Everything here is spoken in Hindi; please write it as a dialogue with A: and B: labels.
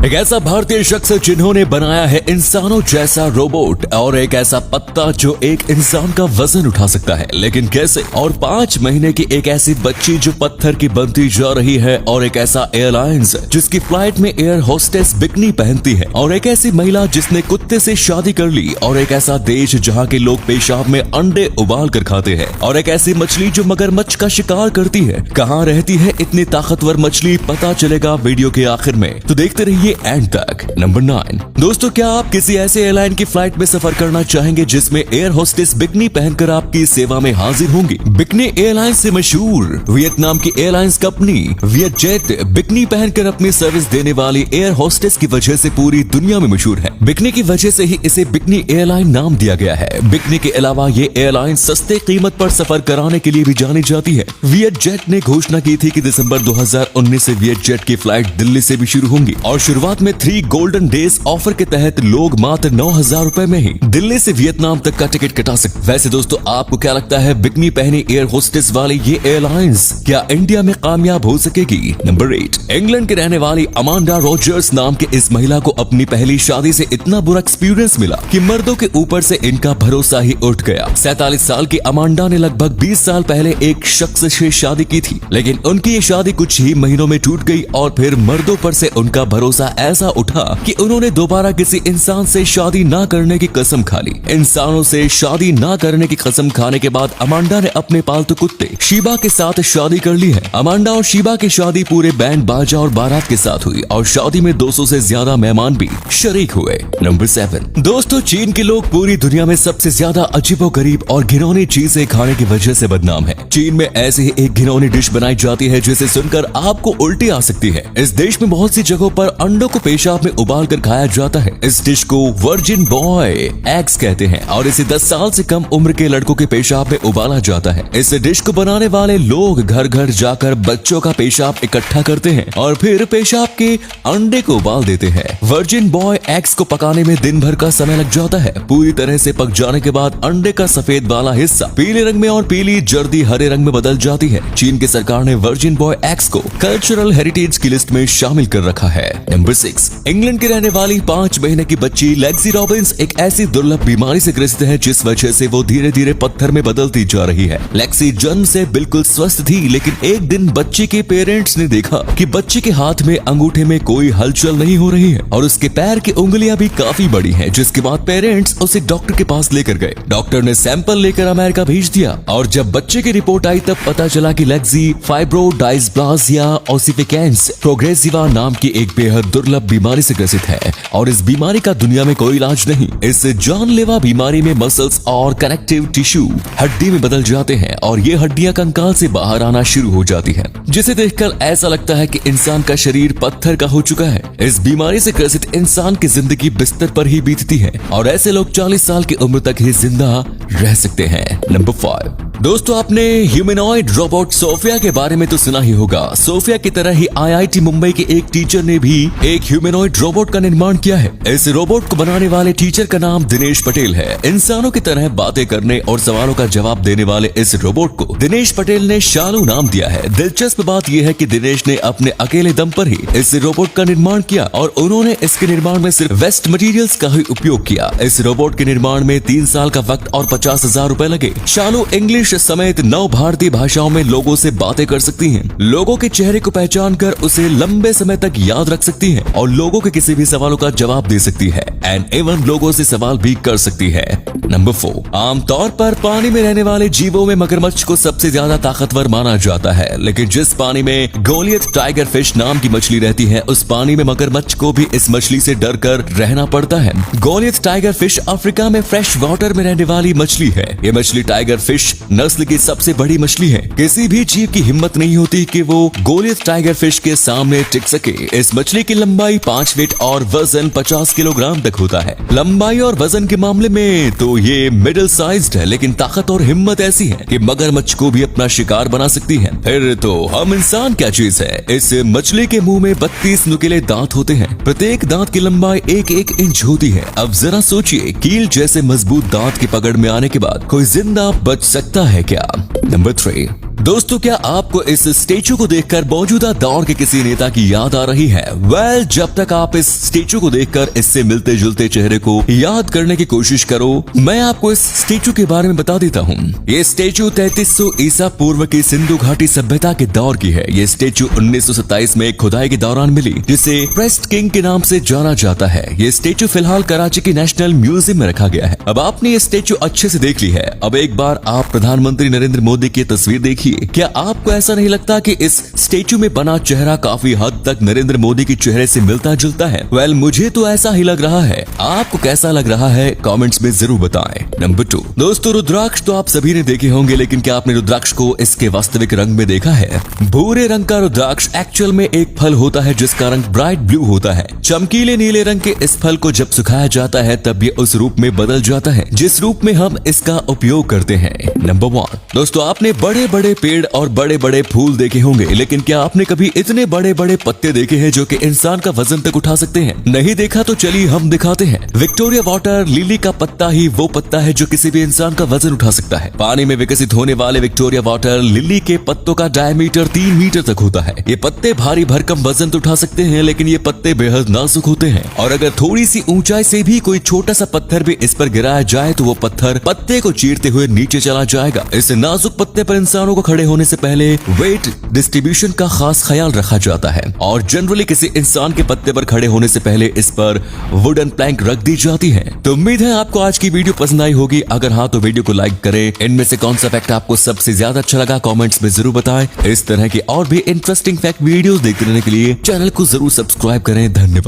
A: एक ऐसा भारतीय शख्स जिन्होंने बनाया है इंसानों जैसा रोबोट और एक ऐसा पत्ता जो एक इंसान का वजन उठा सकता है, लेकिन कैसे? और 5 महीने की एक ऐसी बच्ची जो पत्थर की बनती जा रही है, और एक ऐसा एयरलाइंस जिसकी फ्लाइट में एयर होस्टेस बिकनी पहनती है, और एक ऐसी महिला जिसने कुत्ते से शादी कर ली, और एक ऐसा देश जहाँ के लोग पेशाब में अंडे उबाल कर खाते हैं, और एक ऐसी मछली जो मगरमच्छ का शिकार करती है। कहाँ रहती है इतनी ताकतवर मछली? पता चलेगा वीडियो के आखिर में, तो देखते रहिए एंड तक। नंबर 9। दोस्तों, क्या आप किसी ऐसे एयरलाइन की फ्लाइट में सफर करना चाहेंगे जिसमें एयर होस्टेस बिकनी पहनकर आपकी सेवा में हाजिर होंगी? बिकनी एयरलाइन से मशहूर वियतनाम की एयरलाइंस कंपनी वियतजेट बिकनी पहनकर अपनी सर्विस देने वाली एयर होस्टेस की वजह से पूरी दुनिया में मशहूर है। बिकनी की वजह से ही इसे बिकनी एयरलाइन नाम दिया गया है। बिकनी के अलावा ये एयरलाइन सस्ते कीमत पर सफर कराने के लिए भी जानी जाती है। वियतजेट ने घोषणा की थी कि दिसंबर 2019 से वियतजेट की फ्लाइट दिल्ली से भी शुरू होंगी, और शुरुआत में 3 गोल्डन डेज ऑफर के तहत लोग मात्र 9,000 रुपए में ही दिल्ली से वियतनाम तक का टिकट कटा सकते। वैसे दोस्तों, आपको क्या लगता है, बिकनी पहनी एयर होस्टेस वाली ये एयरलाइंस क्या इंडिया में कामयाब हो सकेगी? नंबर 8। इंग्लैंड के रहने वाली अमांडा रॉजर्स नाम के इस महिला को अपनी पहली शादी से इतना बुरा एक्सपीरियंस मिला कि मर्दों के ऊपर से इनका भरोसा ही उठ गया। 47 साल की अमांडा ने लगभग 20 साल पहले एक शख्स से शादी की थी, लेकिन उनकी ये शादी कुछ ही महीनों में टूट गई, और फिर मर्दों पर से उनका भरोसा ऐसा उठा कि उन्होंने दोबारा किसी इंसान से शादी ना करने की कसम खा ली। इंसानों से शादी ना करने की कसम खाने के बाद अमांडा ने अपने पालतू कुत्ते शीबा के साथ शादी कर ली है। अमांडा और शीबा की शादी पूरे बैंड बाजा और बारात के साथ हुई, और शादी में 200 से ज्यादा मेहमान भी शरीक हुए। नंबर 7। दोस्तों, चीन के लोग पूरी दुनिया में सबसे ज्यादा अजीबोगरीब और घिनौनी चीजें खाने की वजह से बदनाम है। चीन में ऐसी ही एक घिनौनी डिश बनाई जाती है जिसे सुनकर आपको उल्टी आ सकती है। इस देश में बहुत सी जगहों पर अंडों को पेशाब में उबाल कर खाया जाता है। इस डिश को वर्जिन बॉय एग्स कहते हैं, और इसे 10 साल से कम उम्र के लड़कों के पेशाब में उबाला जाता है। इस डिश को बनाने वाले लोग घर घर जाकर बच्चों का पेशाब इकट्ठा करते हैं और फिर पेशाब के अंडे को उबाल देते हैं। वर्जिन बॉय एग्स को पकाने में दिन भर का समय लग जाता है। पूरी तरह से पक जाने के बाद अंडे का सफेद वाला हिस्सा पीले रंग में और पीली जर्दी हरे रंग में बदल जाती है। चीन की सरकार ने वर्जिन बॉय एग्स को कल्चरल हेरिटेज की लिस्ट में शामिल कर रखा है। नंबर 6। इंग्लैंड की रहने वाली 5 महीने की बच्ची लेक्सी रॉबिन्स एक ऐसी दुर्लभ बीमारी से ग्रसित है जिस वजह से वो धीरे धीरे पत्थर में बदलती जा रही है। लेक्सी जन्म से बिल्कुल स्वस्थ थी, लेकिन एक दिन बच्चे के पेरेंट्स ने देखा कि बच्चे के हाथ में अंगूठे में कोई हलचल नहीं हो रही है, और उसके पैर की उंगलियां भी काफी बड़ी हैं, जिसके बाद पेरेंट्स उसे डॉक्टर के पास लेकर गए। डॉक्टर ने सैंपल लेकर अमेरिका भेज दिया, और जब बच्चे की रिपोर्ट आई तब पता चला कि लेक्सी फाइब्रोडाइस्प्लासिया ओसिफिकेंस प्रोग्रेसिवा नाम की एक बेहद दुर्लभ बीमारी से ग्रसित है, और इस बीमारी का दुनिया में कोई इलाज नहीं। इस जानलेवा बीमारी में मसल्स और कनेक्टिव टिश्यू हड्डी में बदल जाते हैं, और ये हड्डियां कंकाल से बाहर आना शुरू हो जाती हैं, जिसे देखकर ऐसा लगता है कि इंसान का शरीर पत्थर का हो चुका है। इस बीमारी से ग्रसित इंसान की जिंदगी बिस्तर पर ही बीतती है, और ऐसे लोग 40 साल की उम्र तक ही जिंदा रह सकते हैं। नंबर 5। दोस्तों, आपने ह्यूमनॉइड रोबोट सोफिया के बारे में तो सुना ही होगा। सोफिया की तरह ही IIT मुंबई के एक टीचर ने भी एक ह्यूमनॉइड रोबोट का निर्माण किया है। इस रोबोट को बनाने वाले टीचर का नाम दिनेश पटेल है। इंसानों की तरह बातें करने और सवालों का जवाब देने वाले इस रोबोट को दिनेश पटेल ने शालू नाम दिया है। दिलचस्प बात यह है कि दिनेश ने अपने अकेले दम पर ही इस रोबोट का निर्माण किया, और उन्होंने इसके निर्माण में सिर्फ वेस्ट मटेरियल्स का ही उपयोग किया। इस रोबोट के निर्माण में 3 साल का वक्त और 50,000 रुपए लगे। शालू इंग्लिश समेत 9 भारतीय भाषाओं में लोगों से बातें कर सकती हैं, लोगों के चेहरे को पहचान कर उसे लंबे समय तक याद रख सकती है, और लोगों के किसी भी सवालों का जवाब दे सकती है, एंड इवन लोगों से सवाल भी कर सकती है। नंबर 4। आमतौर पर पानी में रहने वाले जीवों में मगरमच्छ को सबसे ज्यादा ताकतवर माना जाता है, लेकिन जिस पानी में गोलियत टाइगर फिश नाम की मछली रहती है, उस पानी में मगरमच्छ को भी इस मछली से डर कर रहना पड़ता है। गोलियत टाइगर फिश अफ्रीका में फ्रेश वाटर में रहने वाली मछली है। ये मछली टाइगर फिश नस्ल की सबसे बड़ी मछली है। किसी भी जीव की हिम्मत नहीं होती कि वो गोलियत टाइगर फिश के सामने टिक सके। इस मछली की लंबाई 5 फीट और वजन 50 किलोग्राम तक होता है। लंबाई और वजन के मामले में तो ये मिडिल साइज्ड है, लेकिन ताकत और हिम्मत ऐसी है कि मगरमच्छ को भी अपना शिकार बना सकती है। फिर तो हम इंसान क्या चीज है। इस मछली के मुंह में 32 नुकीले दांत होते हैं। प्रत्येक दांत की लंबाई 1-1 इंच होती है। अब जरा सोचिए, कील जैसे मजबूत दांत की पकड़ में आने के बाद कोई जिंदा बच सकता है क्या? नंबर 3। दोस्तों, क्या आपको इस स्टेचू को देखकर मौजूदा दौर के किसी नेता की याद आ रही है? जब तक आप इस स्टेचू को देखकर इससे मिलते जुलते चेहरे को याद करने की कोशिश करो, मैं आपको इस स्टेचू के बारे में बता देता हूँ। ये स्टेचू 3300 ईसा पूर्व की सिंधु घाटी सभ्यता के दौर की है। ये स्टेचू 1927 में खुदाई के दौरान मिली, जिसे प्रेस्ट किंग के नाम से जाना जाता है। ये स्टेचू फिलहाल कराची की नेशनल म्यूजियम में रखा गया है। अब आपने ये स्टेचू अच्छे से देख ली है। अब एक बार आप प्रधानमंत्री नरेंद्र मोदी की तस्वीर देखिए। क्या आपको ऐसा नहीं लगता कि इस स्टेचू में बना चेहरा काफी हद तक नरेंद्र मोदी के चेहरे से मिलता जुलता है? मुझे तो ऐसा ही लग रहा है। आपको कैसा लग रहा है कमेंट्स में जरूर बताएं। नंबर 2, दोस्तों, रुद्राक्ष तो आप सभी ने देखे होंगे, लेकिन क्या आपने रुद्राक्ष को इसके वास्तविक रंग में देखा है? भूरे रंग का रुद्राक्ष एक्चुअल में एक फल होता है जिसका रंग ब्राइट ब्लू होता है। चमकीले नीले रंग के इस फल को जब सुखाया जाता है तब ये उस रूप में बदल जाता है जिस रूप में हम इसका उपयोग करते हैं। नंबर 1, दोस्तों, आपने बड़े बड़े पेड़ और बड़े बड़े फूल देखे होंगे, लेकिन क्या आपने कभी इतने बड़े बड़े पत्ते देखे हैं जो कि इंसान का वजन तक उठा सकते हैं? नहीं देखा तो चलिए हम दिखाते हैं। विक्टोरिया वाटर लिली का पत्ता ही वो पत्ता है जो किसी भी इंसान का वजन उठा सकता है। पानी में विकसित होने वाले विक्टोरिया वाटर लिली के पत्तों का डायमीटर 3 मीटर तक होता है। ये पत्ते भारी भरकम वजन तो उठा सकते हैं, लेकिन ये पत्ते बेहद नाजुक होते हैं और अगर थोड़ी सी ऊंचाई से भी कोई छोटा सा पत्थर भी इस पर गिराया जाए तो वो पत्थर पत्ते को चीरते हुए नीचे चला जाएगा। इस नाजुक पत्ते पर इंसानों को खड़े होने से पहले वेट डिस्ट्रीब्यूशन का खास ख्याल रखा जाता है और जनरली किसी इंसान के पत्ते पर खड़े होने से पहले इस पर वुडन प्लैंक रख दी जाती है। तो उम्मीद है आपको आज की वीडियो पसंद आई होगी। अगर हाँ तो वीडियो को लाइक करें। इनमें से कौन सा फैक्ट आपको सबसे ज्यादा अच्छा लगा कमेंट्स में जरूर बताएं। इस तरह की और भी इंटरेस्टिंग फैक्ट वीडियोस देखते रहने के लिए चैनल को जरूर सब्सक्राइब करें। धन्यवाद।